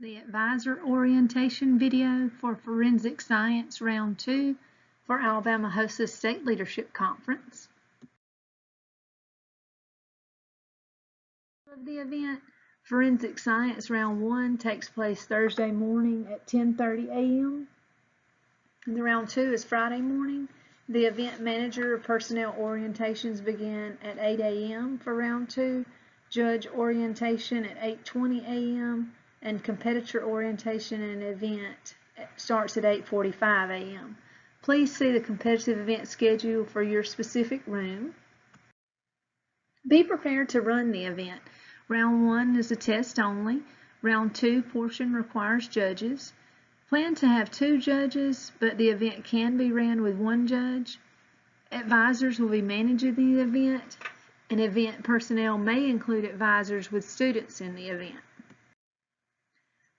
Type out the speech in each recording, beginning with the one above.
The advisor orientation video for Forensic Science Round 2 for Alabama HOSA State Leadership Conference. Of the event, Forensic Science Round 1 takes place Thursday morning at 10:30 a.m. The Round 2 is Friday morning. The event manager personnel orientations begin at 8 a.m. for Round 2, judge orientation at 8:20 a.m., and competitor orientation and event starts at 8:45 a.m. Please see the competitive event schedule for your specific room. Be prepared to run the event. Round 1 is a test only. Round 2 portion requires judges. Plan to have 2 judges, but the event can be ran with 1 judge. Advisors will be managing the event, and event personnel may include advisors with students in the event.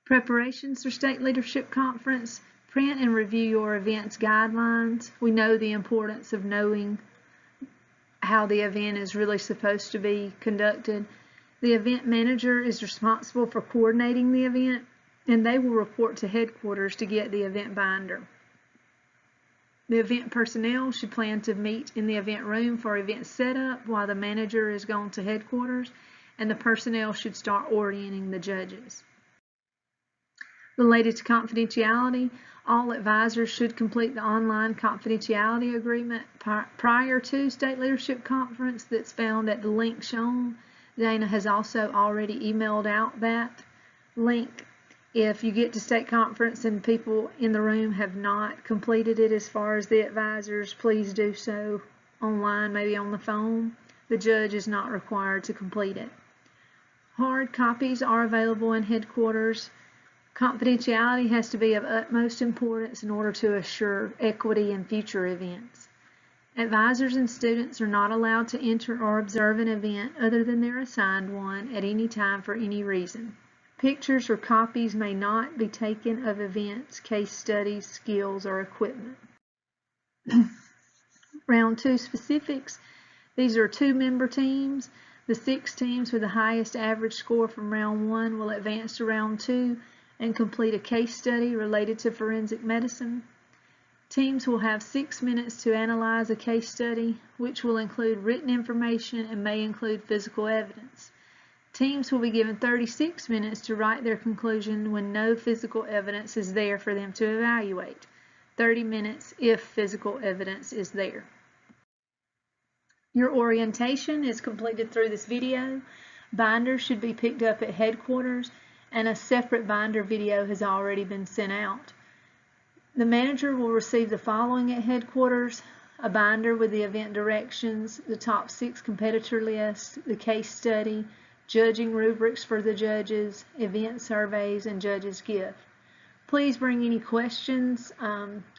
Preparations for State Leadership Conference. Print and review your event's guidelines. We know the importance of knowing how the event is really supposed to be conducted. The event manager is responsible for coordinating the event, and they will report to headquarters to get the event binder. The event personnel should plan to meet in the event room for event setup while the manager is gone to headquarters, and the personnel should start orienting the judges. Related to confidentiality, all advisors should complete the online confidentiality agreement prior to State Leadership Conference that's found at the link shown. Dana has also already emailed out that link. If you get to State Conference and people in the room have not completed it as far as the advisors, please do so online, maybe on the phone. The judge is not required to complete it. Hard copies are available in headquarters. Confidentiality has to be of utmost importance in order to assure equity in future events. Advisors and students are not allowed to enter or observe an event other than their assigned one at any time for any reason. Pictures or copies may not be taken of events, case studies, skills, or equipment. Round 2 specifics. These are 2-member teams. The 6 teams with the highest average score from Round 1 will advance to Round 2 and complete a case study related to forensic medicine. Teams will have 6 minutes to analyze a case study, which will include written information and may include physical evidence. Teams will be given 36 minutes to write their conclusion when no physical evidence is there for them to evaluate. 30 minutes if physical evidence is there. Your orientation is completed through this video. Binders should be picked up at headquarters, and a separate binder video has already been sent out. The manager will receive the following at headquarters: a binder with the event directions, the top 6 competitor lists, the case study, judging rubrics for the judges, event surveys, and judges' gift. Please bring any questions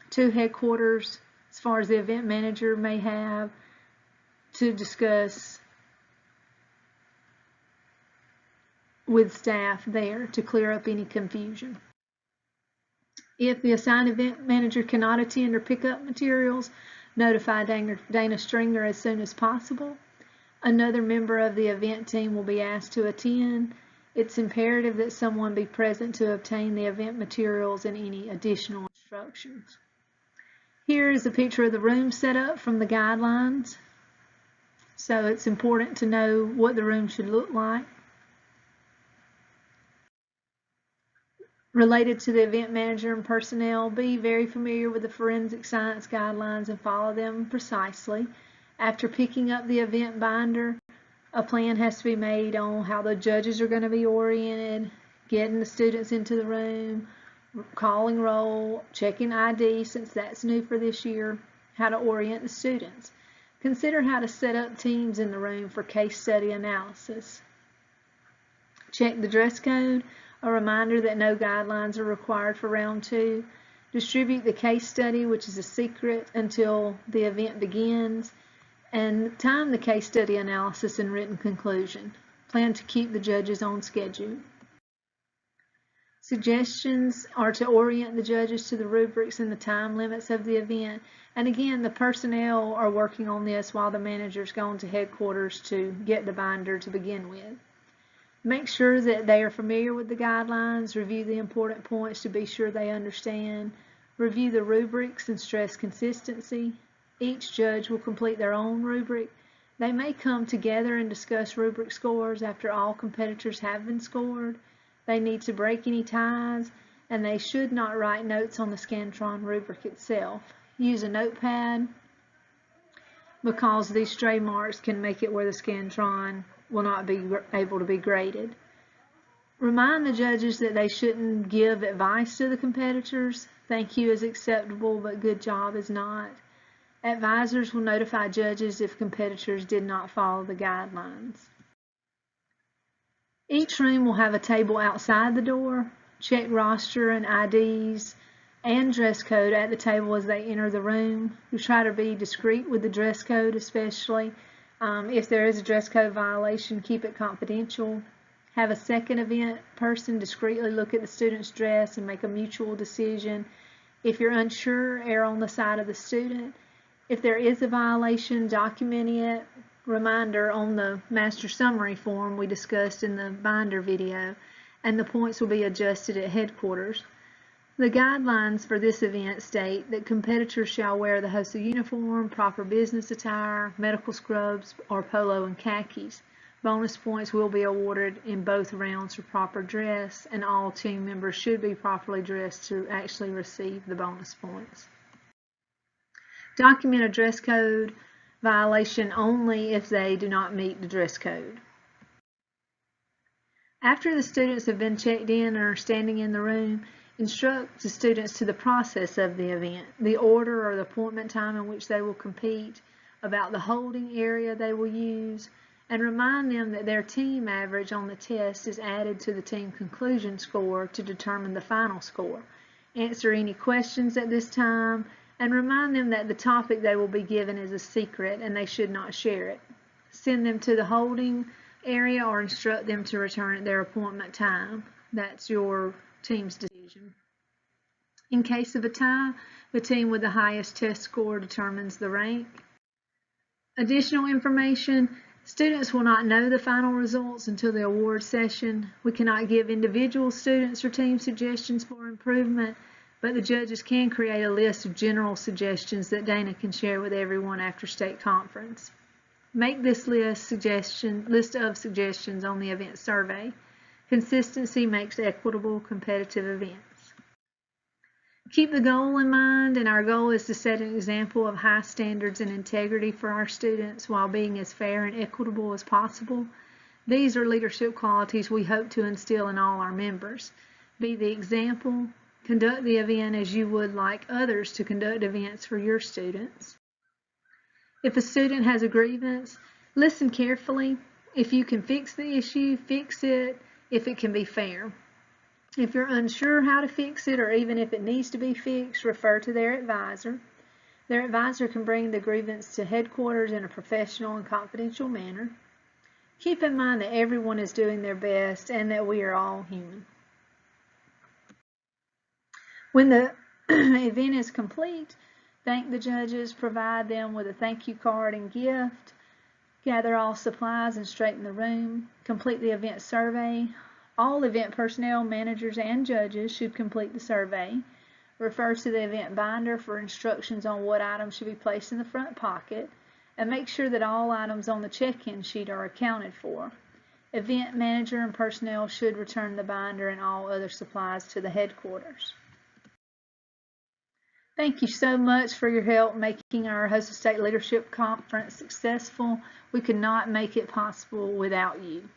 to headquarters as far as the event manager may have to discuss with staff there to clear up any confusion. If the assigned event manager cannot attend or pick up materials, notify Dana Stringer as soon as possible. Another member of the event team will be asked to attend. It's imperative that someone be present to obtain the event materials and any additional instructions. Here is a picture of the room set up from the guidelines. So it's important to know what the room should look like. Related to the event manager and personnel, be very familiar with the forensic science guidelines and follow them precisely. After picking up the event binder, a plan has to be made on how the judges are going to be oriented, getting the students into the room, calling roll, checking ID since that's new for this year, how to orient the students. Consider how to set up teams in the room for case study analysis. Check the dress code, a reminder that no guidelines are required for Round 2. Distribute the case study, which is a secret until the event begins, and time the case study analysis and written conclusion. Plan to keep the judges on schedule. Suggestions are to orient the judges to the rubrics and the time limits of the event. And again, the personnel are working on this while the manager's gone to headquarters to get the binder to begin with. Make sure that they are familiar with the guidelines, review the important points to be sure they understand, review the rubrics and stress consistency. Each judge will complete their own rubric. They may come together and discuss rubric scores after all competitors have been scored. They need to break any ties, and they should not write notes on the Scantron rubric itself. Use a notepad because these stray marks can make it where the Scantron will not be able to be graded. Remind the judges that they shouldn't give advice to the competitors. Thank you is acceptable, but good job is not. Advisors will notify judges if competitors did not follow the guidelines. Each room will have a table outside the door. Check roster and IDs and dress code at the table as they enter the room. We try to be discreet with the dress code, especially. If there is a dress code violation, keep it confidential. Have a second event person discreetly look at the student's dress and make a mutual decision. If you're unsure, err on the side of the student. If there is a violation, document it. Reminder on the master summary form we discussed in the binder video, and the points will be adjusted at headquarters. The guidelines for this event state that competitors shall wear the HOSA uniform, proper business attire, medical scrubs, or polo and khakis. Bonus points will be awarded in both rounds for proper dress, and all team members should be properly dressed to actually receive the bonus points. Document a dress code violation only if they do not meet the dress code. After the students have been checked in and are standing in the room, instruct the students to the process of the event, the order or the appointment time in which they will compete, about the holding area they will use, and remind them that their team average on the test is added to the team conclusion score to determine the final score. Answer any questions at this time, and remind them that the topic they will be given is a secret and they should not share it. Send them to the holding area or instruct them to return at their appointment time. That's your team's decision. In case of a tie, the team with the highest test score determines the rank. Additional information: students will not know the final results until the award session. We cannot give individual students or team suggestions for improvement, but the judges can create a list of general suggestions that Dana can share with everyone after state conference. Make this list of suggestions on the event survey. Consistency makes equitable, competitive events. Keep the goal in mind, and our goal is to set an example of high standards and integrity for our students while being as fair and equitable as possible. These are leadership qualities we hope to instill in all our members. Be the example. Conduct the event as you would like others to conduct events for your students. If a student has a grievance, listen carefully. If you can fix the issue, fix it if it can be fair. If you're unsure how to fix it, or even if it needs to be fixed, refer to their advisor. Their advisor can bring the grievance to headquarters in a professional and confidential manner. Keep in mind that everyone is doing their best and that we are all human. When the event is complete, thank the judges, provide them with a thank you card and gift, gather all supplies and straighten the room, complete the event survey. All event personnel, managers, and judges should complete the survey. Refer to the event binder for instructions on what items should be placed in the front pocket, and make sure that all items on the check-in sheet are accounted for. Event manager and personnel should return the binder and all other supplies to the headquarters. Thank you so much for your help making our HOSA State Leadership Conference successful. We could not make it possible without you.